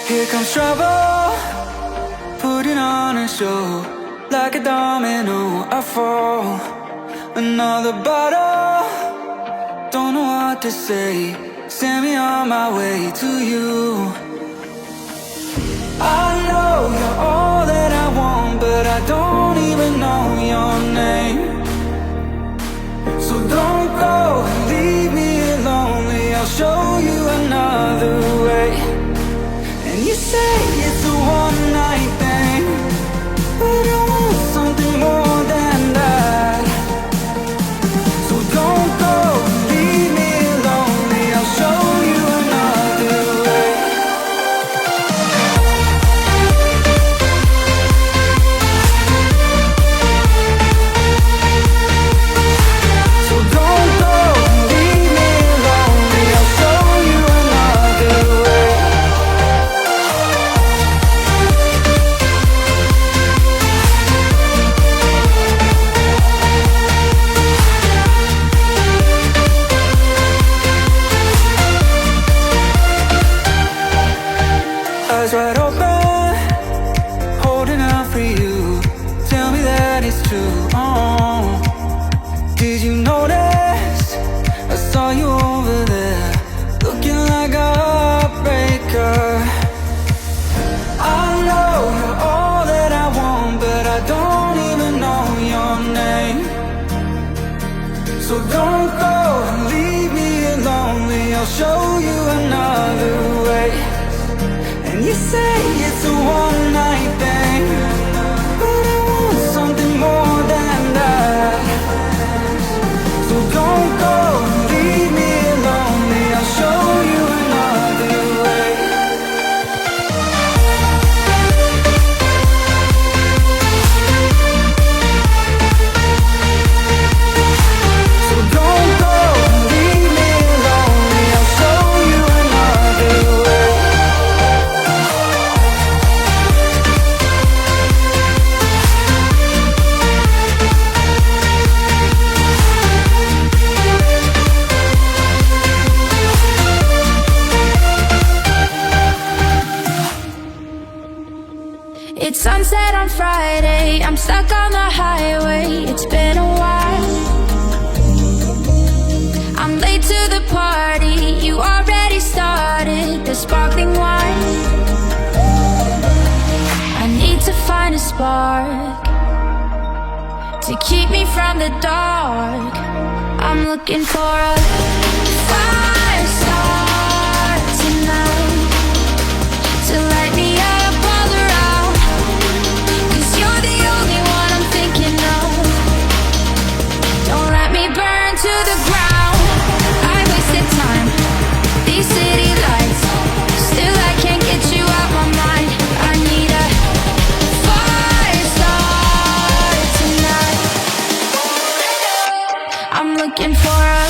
Here comes trouble, putting on a show. Like a domino, I fall. Another bottle, don't know what to say. Send me on my way to you. I know you're all that I want, but I don't even know your name. So don't go, leave me lonely. I'll show you another way. And you say it's a one-night thing, but I want something more than that. So don't go, leave me lonely. I'll show you another way. So don't go, leave me lonely. I'll show you another way. Eyes wide open, holding out for you. Tell me that it's true. Oh, did you notice? I saw you over there, looking like a heartbreaker. I know you're all that I want, but I don't even know your name. So don't go, leave me lonely. I'll show you another way. And you say it's a one-night thing, but I want something more than that. So don't go, leave me lonely. I'll show you another way. So don't go, leave me lonely. I'll show you another way. It's sunset on Friday, I'm stuck on the highway. It's been a while. I'm late to the party, you already started the sparkling wine. I need to find a spark to keep me from the dark. I'm looking for a fire start tonight to light me up all around. 'Cause you're the only one I'm thinking of. Don't let me burn to the ground. I wasted time, these city lights, still I can't get you out my mind. I need a fire start tonight. I'm looking for a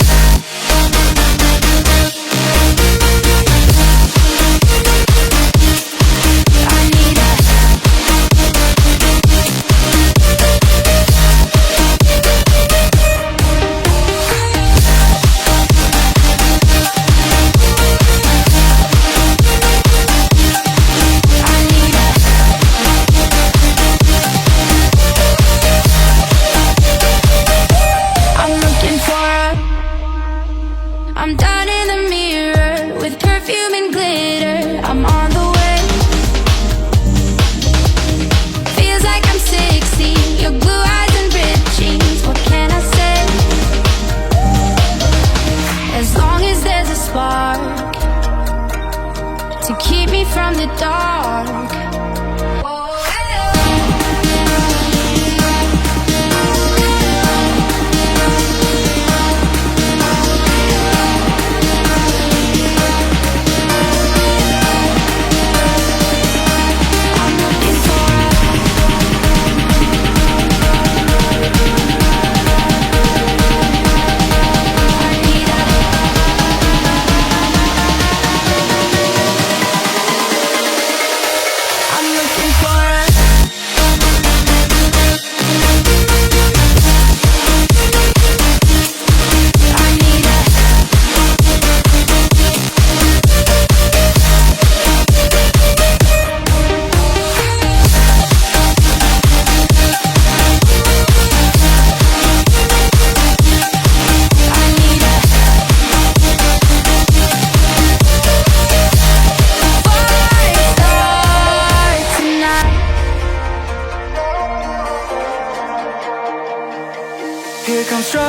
I'm looking for a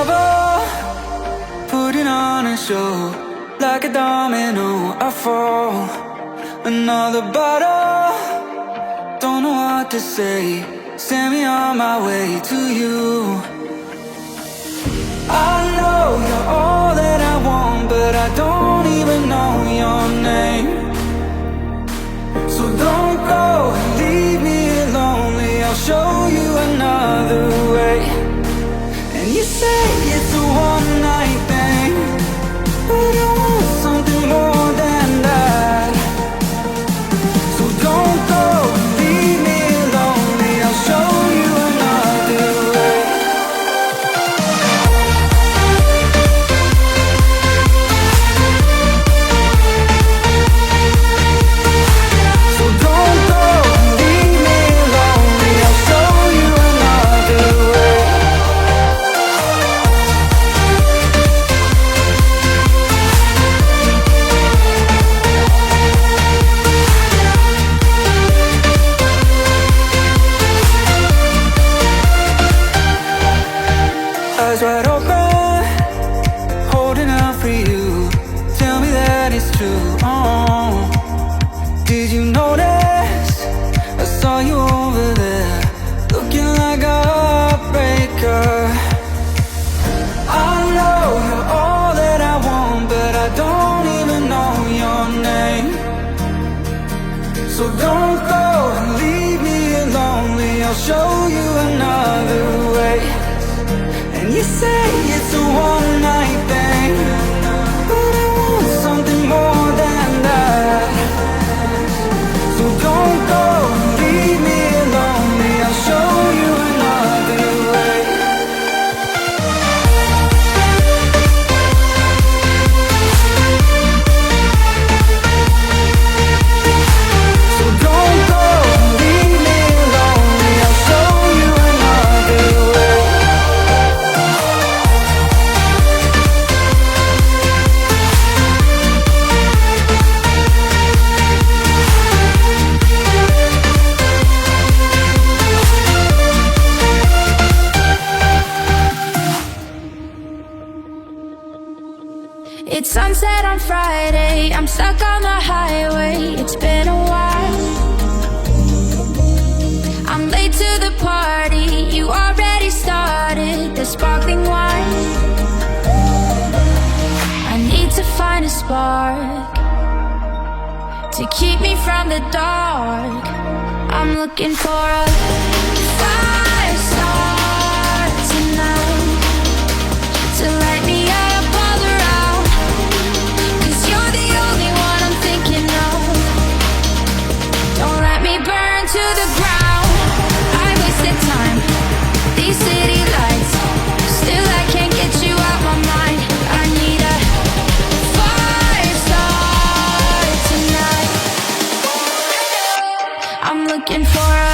trouble, putting on a show. Like a domino, I fall. Another bottle, don't know what to say. Send me on my way to you. I know you're all that I want, but I don't even know your name. So don't go and leave me lonely. I'll show you another way. And you say it's a one-night thing, but I want something more than that. So don't go and leave me lonely. I'll show you another way. So don't go and leave me lonely. I'll show you another way. Eyes wide open, holding out for you. Tell me that it's true. Oh, did you notice? I saw you over there, looking like a heartbreaker. I know you're all that I want, but I don't even know your name. So don't go and leave me lonely. I'll show you another way. And you say it's a one-night thing, but I want something more than that. So don't go and leave me lonely. I'll show you another way. So don't go and leave me lonely. I'll show you another way. It's sunset on Friday, I'm stuck on the highway. It's been a while. I'm late to the party, you already started the sparkling wine. I need to find a spark to keep me from the dark. I'm looking for a fire start tonight to light me up all around. 'Cause you're the only one I'm thinking of. Don't let me burn to the ground. I wasted time, these city lights, still I can't get you out my mind. I need a fire start tonight. I'm looking for a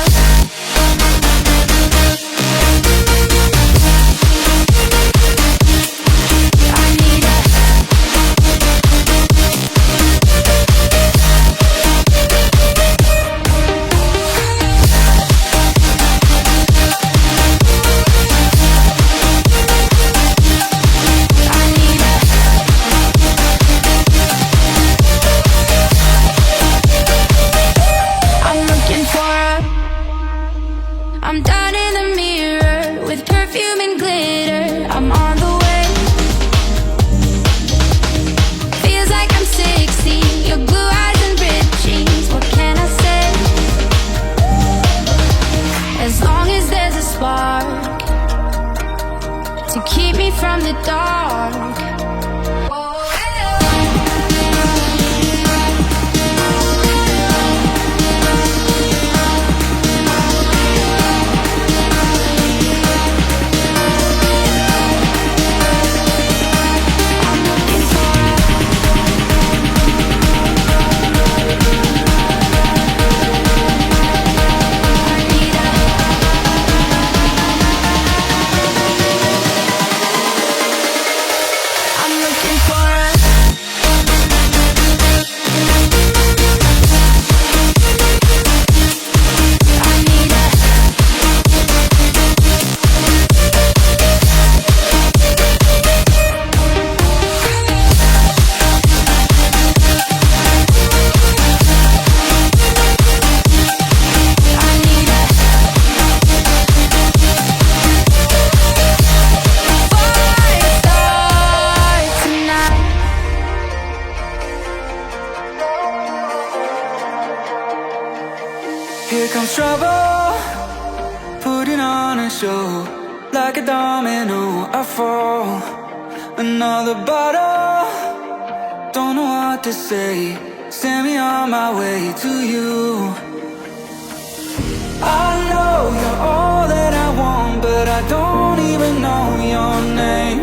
I'm down in the mirror with perfume and glitter. I'm on the way. Feels like I'm 60, your blue eyes and ripped jeans. What can I say? As long as there's a spark to keep me from the dark. is trouble, putting on a show. Like a domino, I fall. Another bottle, don't know what to say. Send me on my way to you. I know you're all that I want, but I don't even know your name.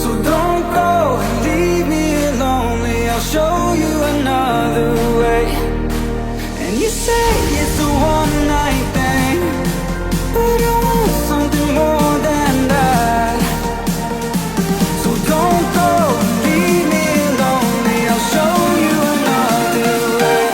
So don't go and leave me lonely. I'll show you another way. And you say it's a one night thing, but I want something more than that. So don't go and leave me lonely. I'll show you another way.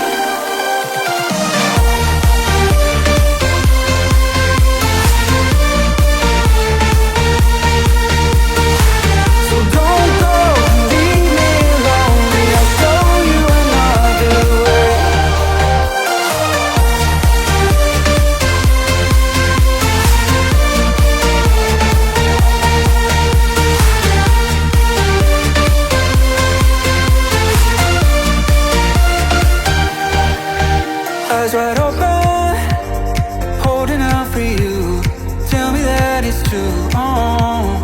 So don't go and leave me lonely. I'll show you another way. Eyes wide open, holding out for you. Tell me that it's true. Oh,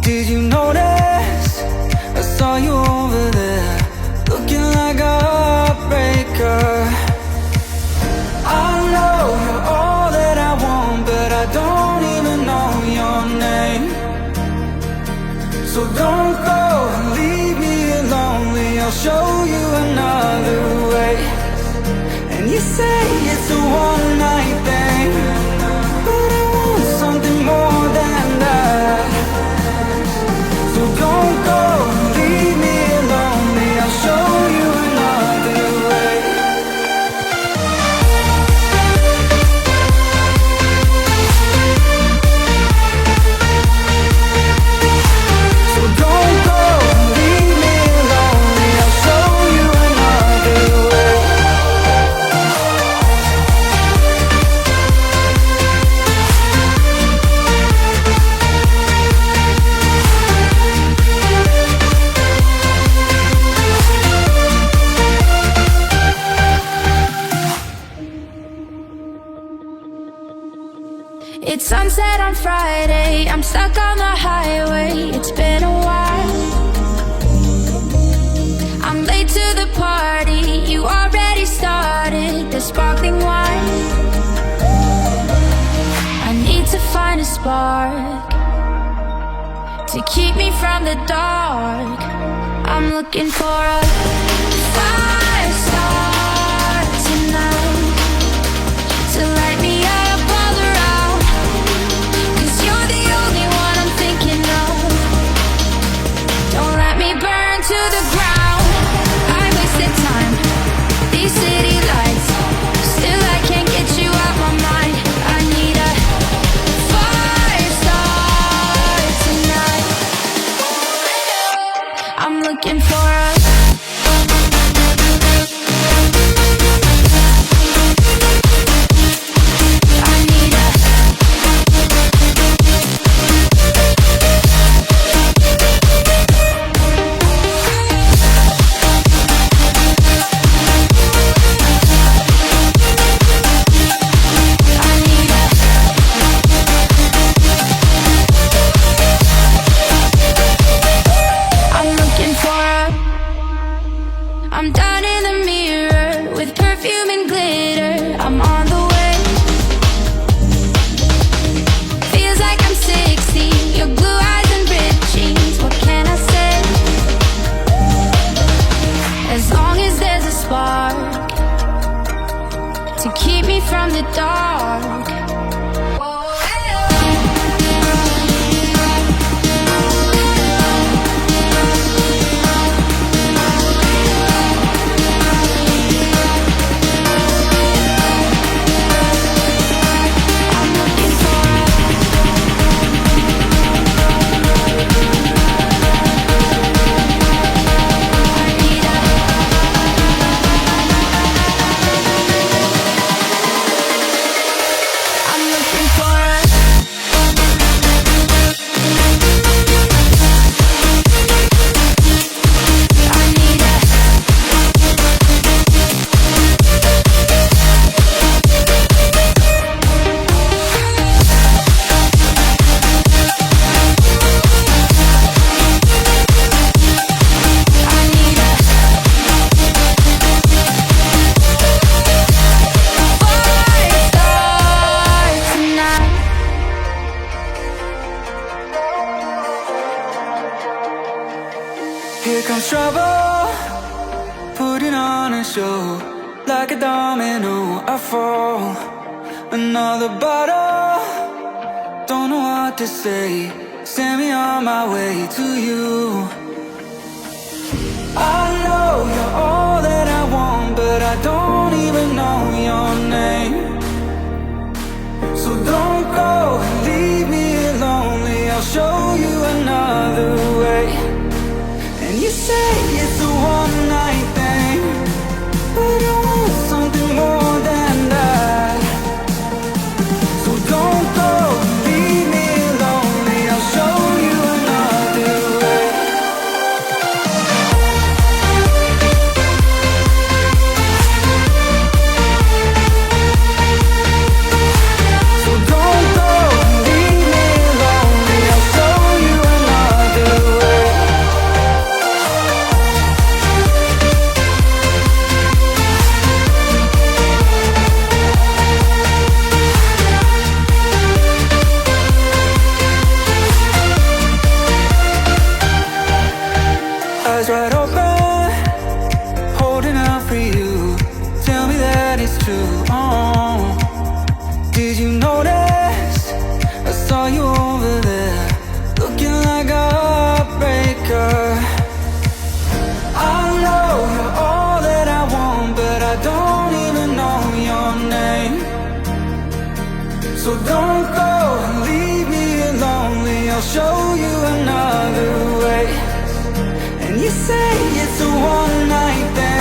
did you notice? I saw you over there, looking like a heartbreaker. I know you're all that I want, but I don't even know your name. So don't go and leave me lonely. I'll show you another way. And you say it's a one night thing, but I want something more than that. So don't go and leave me lonely. I'll show you another way. So don't go and leave me lonely. I'll show you another way. It's sunset on Friday, I'm stuck on the highway. It's been a while. I'm late to the party, you already started the sparkling wine. I need to find a spark to keep me from the dark. I'm looking for a fire start tonight to light me up all around. 'Cause you're the only one I'm thinking of. Don't let me burn to the ground. I wasted time, these city lights, still I can't get you out my mind. I need a fire start tonight. I'm looking for a Here comes trouble, putting on a show. Like a domino, I fall. Another bottle, don't know what to say. Send me on my way to you. I know you're all that I want, but I don't even know your name. So don't go and leave me lonely, I'll show you another way. And you say it's a one night thing, but I want something more than that. So don't go and leave me lonely, I'll show you another way. So don't go and leave me lonely, I'll show you another way. Eyes wide open, holding out for you. Tell me that it's true. Oh, did you notice? I saw you over there, looking like a heartbreaker. I know you're all that I want, but I don't even know your name. So don't go and leave me lonely, I'll show you another way. And you say it's a one night thing,